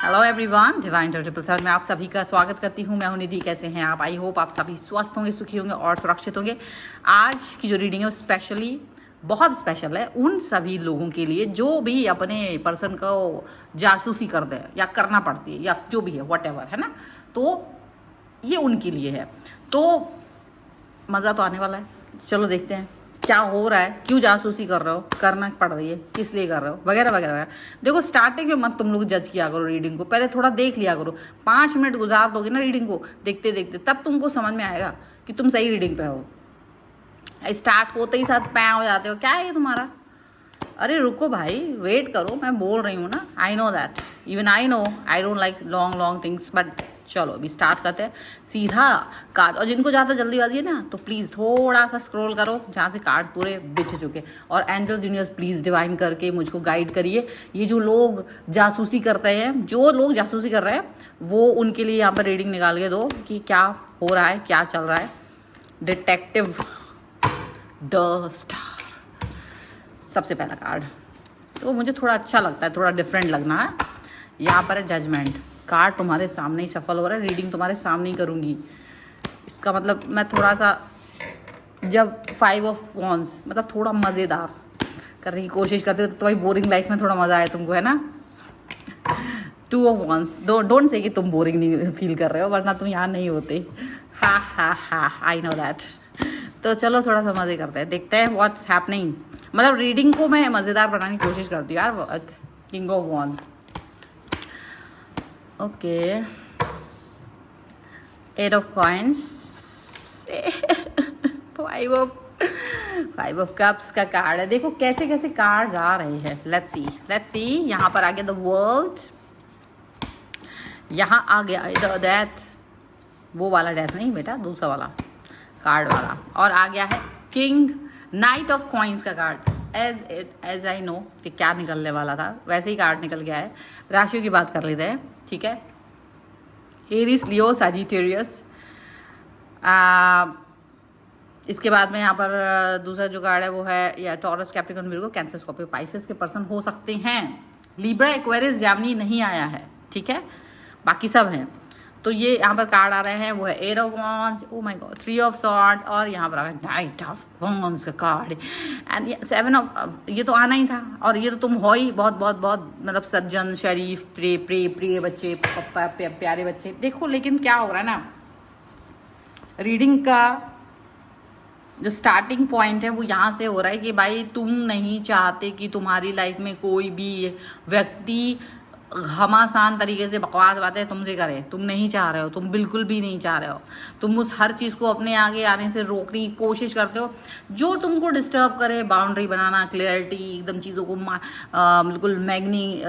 Hello everyone, divine 777 में आप सभी का स्वागत करती हूँ। मैं हूँ निधि। कैसे हैं आप? आई होप आप सभी स्वस्थ होंगे, सुखी होंगे और सुरक्षित होंगे। आज की जो रीडिंग है वो स्पेशली बहुत स्पेशल है उन सभी लोगों के लिए जो भी अपने पर्सन को जासूसी करते हैं या करना पड़ती है या जो भी है व्हाटएवर, है ना। तो ये उनके लिए है। तो मज़ा तो आने वाला है। चलो देखते हैं क्या हो रहा है, क्यों जासूसी कर रहे हो, करना पड़ रही है, किस लिए कर रहे हो, वगैरह वगैरह वगैरह। देखो, स्टार्टिंग में मत तुम लोग जज किया करो रीडिंग को, पहले थोड़ा देख लिया करो। 5 मिनट गुजार दोगे ना रीडिंग को देखते देखते, तब तुमको समझ में आएगा कि तुम सही रीडिंग पे हो। स्टार्ट होते ही साथ पै हो जाते हो, क्या है ये तुम्हारा? अरे रुको भाई, वेट करो, मैं बोल रही हूँ ना। I know that, even I know I don't like long long things, but चलो अभी स्टार्ट करते हैं सीधा कार्ड। और जिनको ज़्यादा जल्दीबाजी है ना, तो प्लीज़ थोड़ा सा स्क्रॉल करो जहाँ से कार्ड पूरे बिछ चुके। और एंजल जूनियर्स प्लीज़ डिवाइन करके मुझको गाइड करिए। ये जो लोग जासूसी करते हैं, जो लोग जासूसी कर रहे हैं, वो उनके लिए यहाँ पर रीडिंग निकाल के दो कि क्या हो रहा है, क्या चल रहा है। डिटेक्टिव द स्टार, सबसे पहला कार्ड तो मुझे थोड़ा अच्छा लगता है, थोड़ा डिफरेंट लगना है। यहाँ पर है जजमेंट कार्ड। तुम्हारे सामने ही सफल हो रहा है, रीडिंग तुम्हारे सामने ही करूँगी। इसका मतलब मैं थोड़ा सा, जब 5 ऑफ वॉन्ड्स मतलब थोड़ा मज़ेदार करने की कोशिश करते हो तो तुम्हारी बोरिंग लाइफ में थोड़ा मज़ा आए तुमको, है ना। 2 ऑफ वॉन्ड्स, डोंट से कि तुम बोरिंग नहीं फील कर रहे हो, वरना तुम यहाँ नहीं होते। हा हा हा, आई नो दैट। तो चलो थोड़ा सा मज़े करते हैं, देखते हैं व्हाट्स हैपनिंग। मतलब रीडिंग को मैं मज़ेदार बनाने की कोशिश करती हूँ यार। King of wands, okay. 8 of coins, 5 of cups का कार्ड है। देखो कैसे कैसे कार्ड आ रहे हैं। Let's see. यहाँ पर आ गया द वर्ल्ड, यहाँ आ गया डेथ, वो वाला डेथ नहीं बेटा, दूसरा वाला कार्ड वाला। और आ गया है किंग, नाइट ऑफ कॉइन्स का कार्ड। एज आई नो कि क्या निकलने वाला था, वैसे ही कार्ड निकल गया है। राशियों की बात कर लेते हैं, ठीक है। एरीज, लियो, सजिटेरियस। इसके बाद में यहाँ पर दूसरा जो कार्ड है वो है या taurus, Capricorn, Virgo, cancer, Scorpio, Pisces के पर्सन हो सकते हैं। लिब्रा, एक्वेरियस, जैमिनी नहीं आया है, ठीक है, बाकी सब हैं। तो ये यहाँ पर कार्ड आ रहे हैं वो है 8 of wands, oh my God, 3 of sword, और यहाँ पर आ गया नाइट ऑफ वॉन्ड्स का कार्ड एंड 7 ऑफ, ये तो आना ही था। और ये तो तुम हो ही बहुत बहुत बहुत मतलब सज्जन, शरीफ, प्रिय बच्चे, प्यारे बच्चे। देखो लेकिन क्या हो रहा है ना, रीडिंग का जो स्टार्टिंग पॉइंट है वो यहाँ से हो रहा है कि भाई तुम नहीं चाहते कि तुम्हारी लाइफ में कोई भी व्यक्ति घमासान तरीके से बकवास बातें तुमसे करे। तुम नहीं चाह रहे हो, तुम बिल्कुल भी नहीं चाह रहे हो। तुम उस हर चीज़ को अपने आगे आने से रोकने की कोशिश करते हो जो तुमको डिस्टर्ब करे। बाउंड्री बनाना, क्लियरिटी, एकदम चीज़ों को बिल्कुल मैग्नी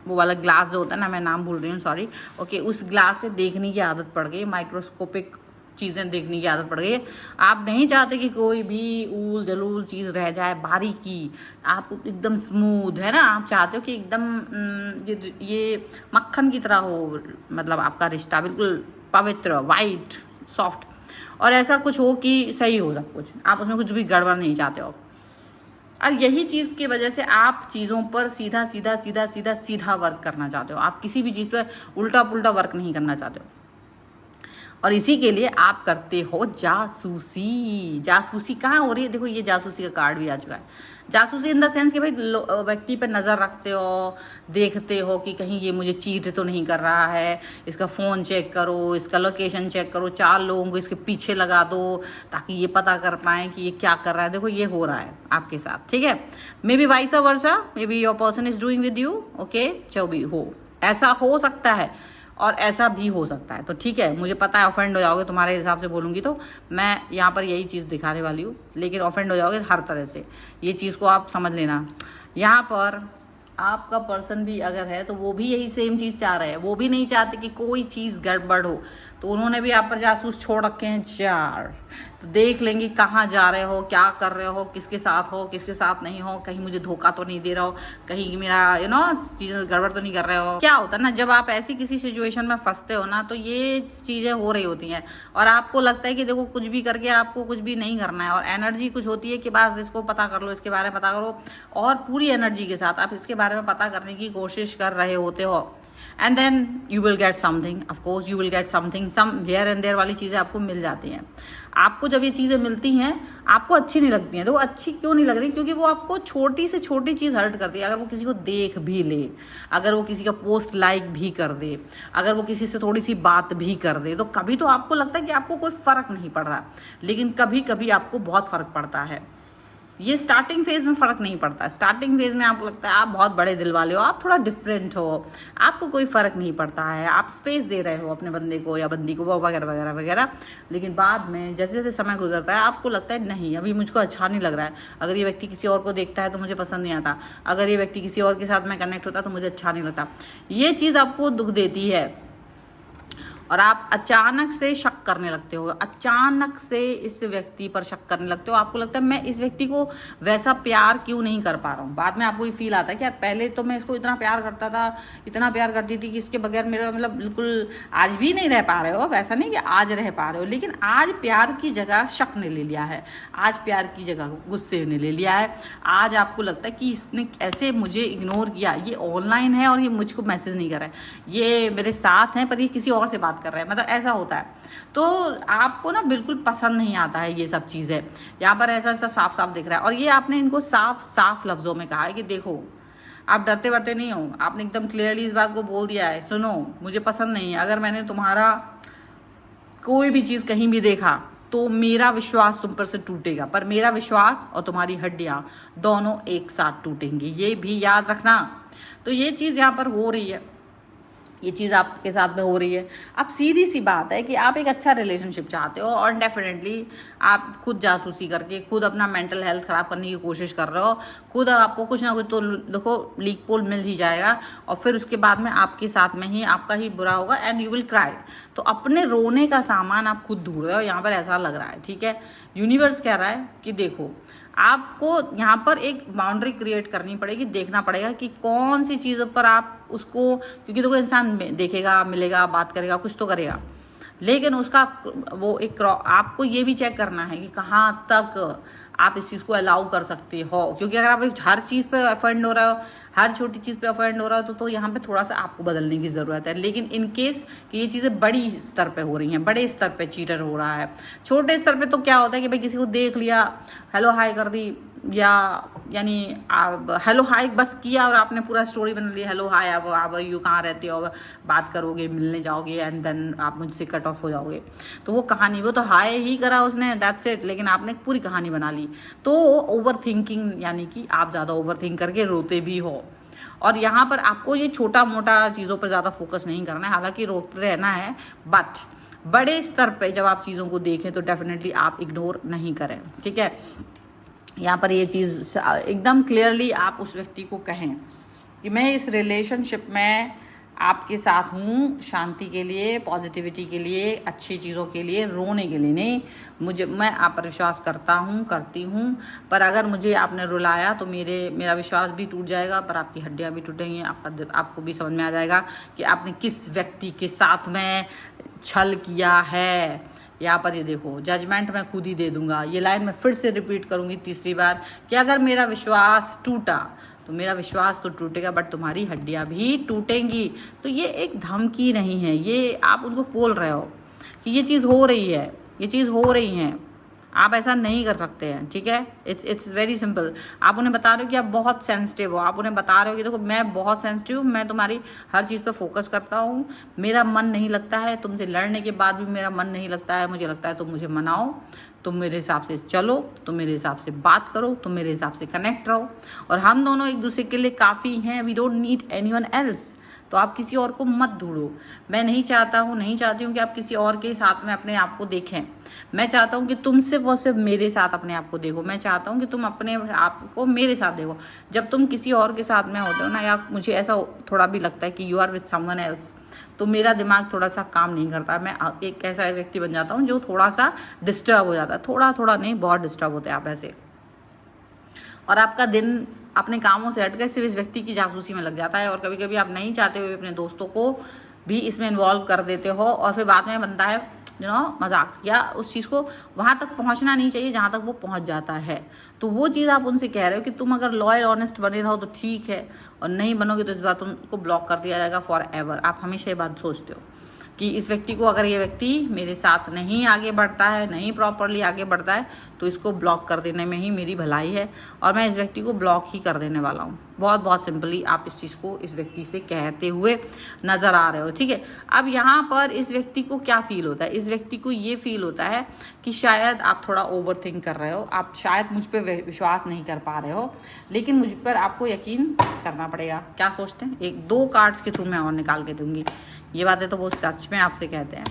वो वाला ग्लास जो होता है ना, मैं नाम भूल रही हूँ, सॉरी, ओके, उस ग्लास से देखने की आदत पड़ गई, माइक्रोस्कोपिक चीज़ें देखने की आदत पड़ गई है। आप नहीं चाहते कि कोई भी ऊल जलूल चीज़ रह जाए, बारीकी, आप एकदम स्मूथ, है ना। आप चाहते हो कि एकदम ये मक्खन की तरह हो, मतलब आपका रिश्ता बिल्कुल पवित्र, वाइट, सॉफ्ट, और ऐसा कुछ हो कि सही हो सब कुछ। आप उसमें कुछ भी गड़बड़ नहीं चाहते हो। और यही चीज़ की वजह से आप चीज़ों पर सीधा सीधा सीधा सीधा सीधा वर्क करना चाहते हो। आप किसी भी चीज़ पर उल्टा पुल्टा वर्क नहीं करना चाहते हो। और इसी के लिए आप करते हो जासूसी। जासूसी कहाँ हो रही है? देखो ये जासूसी का कार्ड भी आ चुका है। जासूसी इन द सेंस कि भाई व्यक्ति पर नज़र रखते हो, देखते हो कि कहीं ये मुझे चीट तो नहीं कर रहा है, इसका फ़ोन चेक करो, इसका लोकेशन चेक करो, 4 लोगों को इसके पीछे लगा दो ताकि ये पता कर पाएँ कि ये क्या कर रहा है। देखो ये हो रहा है आपके साथ, ठीक है। May be vice versa, may be your person is doing with you, okay, जो भी हो, ऐसा हो सकता है और ऐसा भी हो सकता है। तो ठीक है, मुझे पता है ऑफेंड हो जाओगे, तुम्हारे हिसाब से बोलूँगी तो मैं यहाँ पर यही चीज़ दिखाने वाली हूँ, लेकिन ऑफेंड हो जाओगे हर तरह से। ये चीज़ को आप समझ लेना। यहाँ पर आपका पर्सन भी अगर है तो वो भी यही सेम चीज़ चाह रहे हैं। वो भी नहीं चाहते कि कोई चीज़ गड़बड़ हो, तो उन्होंने भी आप पर जासूस छोड़ रखे हैं 4। तो देख लेंगे कहाँ जा रहे हो, क्या कर रहे हो, किसके साथ हो, किसके साथ नहीं हो, कहीं मुझे धोखा तो नहीं दे रहा हो, कहीं मेरा चीज़ें गड़बड़ तो नहीं कर रहे हो। क्या होता है ना, जब आप ऐसी किसी सिचुएशन में फंसते हो ना, तो ये चीज़ें हो रही होती हैं और आपको लगता है कि देखो कुछ भी करके आपको कुछ भी नहीं करना है। और एनर्जी कुछ होती है कि बस इसको पता कर लो, इसके बारे में पता करो, और पूरी एनर्जी के साथ आप इसके बारे में पता करने की कोशिश कर रहे होते हो। And then you will get something, of course you will get something, some here and there वाली चीज़ें आपको मिल जाती हैं। आपको जब ये चीज़ें मिलती हैं आपको अच्छी नहीं लगती हैं, तो वो अच्छी क्यों नहीं लगती? क्योंकि वो आपको छोटी से छोटी चीज़ हर्ट करती है। अगर वो किसी को देख भी ले, अगर वो किसी का पोस्ट लाइक भी कर दे, अगर वो किसी से थोड़ी सी बात भी कर दे, तो कभी तो आपको लगता है कि आपको कोई फ़र्क नहीं पड़ रहा, लेकिन कभी कभी आपको बहुत फ़र्क पड़ता है। ये स्टार्टिंग फेज़ में फ़र्क नहीं पड़ता। स्टार्टिंग फेज़ में आपको लगता है आप बहुत बड़े दिल वाले हो, आप थोड़ा डिफरेंट हो, आपको कोई फ़र्क नहीं पड़ता है, आप स्पेस दे रहे हो अपने बंदे को या बंदी को, वो वगैरह वगैरह वगैरह। लेकिन बाद में जैसे जैसे समय गुजरता है आपको लगता है नहीं, अभी मुझको अच्छा नहीं लग रहा है। अगर ये व्यक्ति किसी और को देखता है तो मुझे पसंद नहीं आता, अगर ये व्यक्ति किसी और के साथ में कनेक्ट होता है तो मुझे अच्छा नहीं लगता। ये चीज़ आपको दुख देती है और आप अचानक से शक करने लगते हो, अचानक से इस व्यक्ति पर शक करने लगते हो। आपको लगता है मैं इस व्यक्ति को वैसा प्यार क्यों नहीं कर पा रहा हूँ। बाद में आपको ये फील आता है कि यार पहले तो मैं इसको इतना प्यार करता था, इतना प्यार करती थी कि इसके बगैर मेरा मतलब बिल्कुल, आज भी नहीं रह पा रहे हो, वैसा नहीं कि आज रह पा रहे हो, लेकिन आज प्यार की जगह शक ने ले लिया है, आज प्यार की जगह गुस्से ने ले लिया है। आज आपको लगता है कि इसने ऐसे मुझे इग्नोर किया, ये ऑनलाइन है और ये मुझको मैसेज नहीं कर रहा है, ये मेरे साथ हैं पर ये किसी और से बात कर रहे हैं, मतलब ऐसा होता है। तो आपको ना बिल्कुल पसंद नहीं आता है ये सब चीज़ें। यहाँ पर ऐसा ऐसा साफ साफ दिख रहा है और ये आपने इनको साफ साफ लफ्ज़ों में कहा है कि देखो आप डरते वरते नहीं हो, आपने एकदम क्लियरली इस बात को बोल दिया है, सुनो मुझे पसंद नहीं है, अगर मैंने तुम्हारा कोई भी चीज़ कहीं भी देखा तो मेरा विश्वास तुम पर से टूटेगा, पर मेरा विश्वास और तुम्हारी हड्डियाँ दोनों एक साथ टूटेंगी, ये भी याद रखना। तो ये चीज़ यहाँ पर हो रही है, ये चीज़ आपके साथ में हो रही है। अब सीधी सी बात है कि आप एक अच्छा रिलेशनशिप चाहते हो और डेफिनेटली आप खुद जासूसी करके खुद अपना मेंटल हेल्थ ख़राब करने की कोशिश कर रहे हो, खुद आपको कुछ ना कुछ तो देखो लीक पोल मिल ही जाएगा और फिर उसके बाद में आपके साथ में ही आपका ही बुरा होगा एंड यू विल क्राई। तो अपने रोने का सामान आप खुद ढूंढ रहे हो, यहाँ पर ऐसा लग रहा है। ठीक है, यूनिवर्स कह रहा है कि देखो आपको यहाँ पर एक बाउंड्री क्रिएट करनी पड़ेगी, देखना पड़ेगा कि कौन सी चीज़ों पर आप उसको, क्योंकि देखो इंसान देखेगा, मिलेगा, बात करेगा, कुछ तो करेगा, लेकिन उसका वो एक आपको ये भी चेक करना है कि कहाँ तक आप इस चीज़ को अलाउ कर सकते हो। क्योंकि अगर आप हर चीज़ पे ऑफेंड हो रहे हो, हर छोटी चीज़ पे ऑफेंड हो रहा हो, तो यहाँ पे थोड़ा सा आपको बदलने की ज़रूरत है। लेकिन इन केस कि ये चीज़ें बड़ी स्तर पे हो रही हैं, बड़े स्तर पे चीटर हो रहा है, छोटे स्तर पे तो क्या होता है कि भाई किसी को देख लिया, हेलो हाय कर दी, या यानी हेलो हाय बस किया और आपने पूरा स्टोरी बना ली, हेलो हाय अब यू कहाँ रहते हो, बात करोगे, मिलने जाओगे एंड देन आप मुझसे कट ऑफ हो जाओगे, तो वो कहानी, वो तो हाय ही करा उसने, दैट्स इट, लेकिन आपने पूरी कहानी बना ली। तो ओवर थिंकिंग, यानी कि आप ज़्यादा ओवर थिंक करके रोते भी हो। और यहाँ पर आपको ये छोटा मोटा चीज़ों पर ज़्यादा फोकस नहीं करना है, हालांकि रोते रहना है, बट बड़े स्तर पे जब आप चीज़ों को देखें तो डेफिनेटली आप इग्नोर नहीं करें। ठीक है, यहाँ पर ये चीज़ एकदम क्लियरली आप उस व्यक्ति को कहें कि मैं इस रिलेशनशिप में आपके साथ हूँ शांति के लिए, पॉजिटिविटी के लिए, अच्छी चीज़ों के लिए, रोने के लिए नहीं। मैं आप पर विश्वास करता हूँ, करती हूँ, पर अगर मुझे आपने रुलाया तो मेरा विश्वास भी टूट जाएगा, पर आपकी हड्डियाँ भी टूटेंगी, आपको भी समझ में आ जाएगा कि आपने किस व्यक्ति के साथ में छल किया है। यहाँ पर ये देखो, जजमेंट मैं खुद ही दे दूंगा। ये लाइन मैं फिर से रिपीट करूँगी तीसरी बार कि अगर मेरा विश्वास टूटा तो मेरा विश्वास तो टूटेगा, बट तुम्हारी हड्डियाँ भी टूटेंगी। तो ये एक धमकी नहीं है, ये आप उनको बोल रहे हो कि ये चीज़ हो रही है, ये चीज़ हो रही है, आप ऐसा नहीं कर सकते हैं। ठीक है, इट्स वेरी सिंपल। आप उन्हें बता रहे हो कि आप बहुत सेंसिटिव हो, आप उन्हें बता रहे हो कि देखो मैं बहुत सेंसिटिव हूँ, मैं तुम्हारी हर चीज़ पे फोकस करता हूँ, मेरा मन नहीं लगता है, तुमसे लड़ने के बाद भी मेरा मन नहीं लगता है, मुझे लगता है तुम मुझे मनाओ, तुम मेरे हिसाब से चलो, तुम मेरे हिसाब से बात करो, तुम मेरे हिसाब से कनेक्ट रहो, और हम दोनों एक दूसरे के लिए काफ़ी हैं, we don't need anyone else. तो आप किसी और को मत ढूंढो। मैं नहीं चाहती हूँ कि आप किसी और के साथ में अपने आप को देखें। मैं चाहता हूँ कि तुम सिर्फ मेरे साथ अपने आप को देखो। मैं चाहता हूँ कि तुम अपने आप को मेरे साथ देखो। जब तुम किसी और के साथ में होते हो ना, या मुझे ऐसा थोड़ा भी लगता है कि you are with someone else, तो मेरा दिमाग थोड़ा सा काम नहीं करता। मैं एक ऐसा व्यक्ति बन जाता हूँ जो थोड़ा सा डिस्टर्ब हो जाता है, थोड़ा नहीं, बहुत डिस्टर्ब होते हैं आप ऐसे, और आपका दिन अपने कामों से हट कर सिर्फ इस व्यक्ति की जासूसी में लग जाता है। और कभी कभी आप नहीं चाहते हुए अपने दोस्तों को भी इसमें इन्वॉल्व कर देते हो, और फिर बाद में बनता है मजाक, या उस चीज़ को वहाँ तक पहुँचना नहीं चाहिए जहाँ तक वो पहुँच जाता है। तो वो चीज़ आप उनसे कह रहे हो कि तुम अगर लॉयल ऑनेस्ट बने रहो तो ठीक है, और नहीं बनोगे तो इस बार तुमको ब्लॉक कर दिया जाएगा फॉर एवर। आप हमेशा ये बात सोचते हो कि इस व्यक्ति को, अगर ये व्यक्ति मेरे साथ नहीं आगे बढ़ता है, नहीं प्रॉपरली आगे बढ़ता है, तो इसको ब्लॉक कर देने में ही मेरी भलाई है, और मैं इस व्यक्ति को ब्लॉक ही कर देने वाला हूँ। बहुत बहुत सिंपली आप इस चीज़ को इस व्यक्ति से कहते हुए नज़र आ रहे हो, ठीक है। अब यहाँ पर इस व्यक्ति को क्या फील होता है? इस व्यक्ति को ये फील होता है कि शायद आप थोड़ा ओवर थिंक कर रहे हो, आप शायद मुझ पर विश्वास नहीं कर पा रहे हो, लेकिन मुझ पर आपको यकीन करना पड़ेगा। क्या सोचते हैं? एक 2 कार्ड्स के थ्रू मैं और निकाल के दूंगी। ये बातें तो वो सच में आपसे कहते हैं,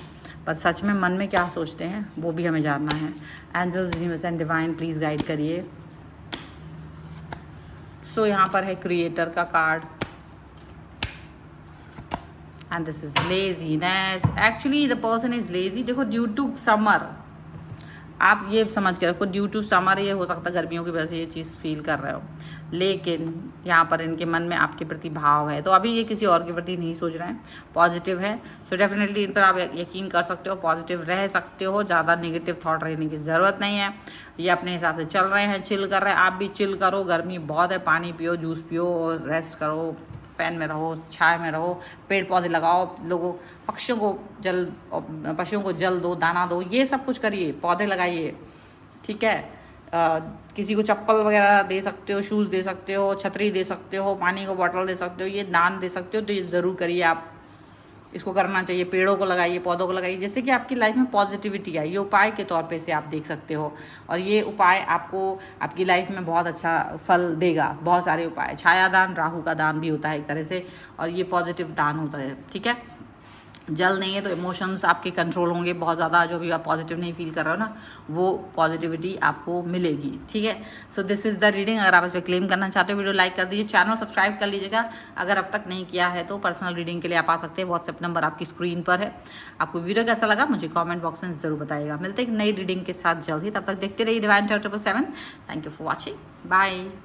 पर सच में मन में क्या सोचते हैं वो भी हमें जानना है। Angels, universe and divine please guide करिए। सो यहाँ पर है क्रिएटर का card, and this is laziness. Actually the person is lazy. देखो, ड्यू टू समर, आप ये समझ के रखो, ड्यू टू समर, ये हो सकता है गर्मियों की वजह से ये चीज़ फील कर रहे हो, लेकिन यहाँ पर इनके मन में आपके प्रति भाव है। तो अभी ये किसी और के प्रति नहीं सोच रहे हैं, पॉजिटिव है। सो डेफिनेटली इन पर आप यकीन कर सकते हो, पॉजिटिव रह सकते हो, ज़्यादा नेगेटिव थॉट रहने की ज़रूरत नहीं है। ये अपने हिसाब से चल रहे हैं, चिल कर रहे हैं। आप भी चिल करो, गर्मी बहुत है, पानी पियो, जूस पियो, और रेस्ट करो, फैन में रहो, छाया में रहो, पेड़ पौधे लगाओ, लोगों पक्षियों को जल दो, दाना दो, ये सब कुछ करिए, पौधे लगाइए, ठीक है। किसी को चप्पल वगैरह दे सकते हो, शूज़ दे सकते हो, छतरी दे सकते हो, पानी का बॉटल दे सकते हो, ये दान दे सकते हो, तो ये ज़रूर करिए। आप इसको करना चाहिए, पेड़ों को लगाइए, पौधों को लगाइए, जिससे कि आपकी लाइफ में पॉजिटिविटी आए। ये उपाय के तौर पे से आप देख सकते हो, और ये उपाय आपको आपकी लाइफ में बहुत अच्छा फल देगा। बहुत सारे उपाय, छाया दान, राहु का दान भी होता है एक तरह से, और ये पॉजिटिव दान होता है, ठीक है। जल नहीं है तो इमोशंस आपके कंट्रोल होंगे बहुत ज़्यादा, जो भी आप पॉजिटिव नहीं फील कर रहे हो ना, वो पॉजिटिविटी आपको मिलेगी, ठीक है। So this is the reading. अगर आप इस पर क्लेम करना चाहते हो, वीडियो लाइक कर दीजिए, चैनल सब्सक्राइब कर लीजिएगा। अगर अब तक नहीं किया है तो पर्सनल रीडिंग के लिए आप आ सकते हैं, व्हाट्सएप नंबर आपकी स्क्रीन पर है। आपको वीडियो कैसा लगा मुझे कॉमेंट बॉक्स में ज़रूर बताइएगा। मिलते हैं एक नई रीडिंग के साथ जल्द ही, तब तक देखते रहिए divine 777। Thank you for watching, bye.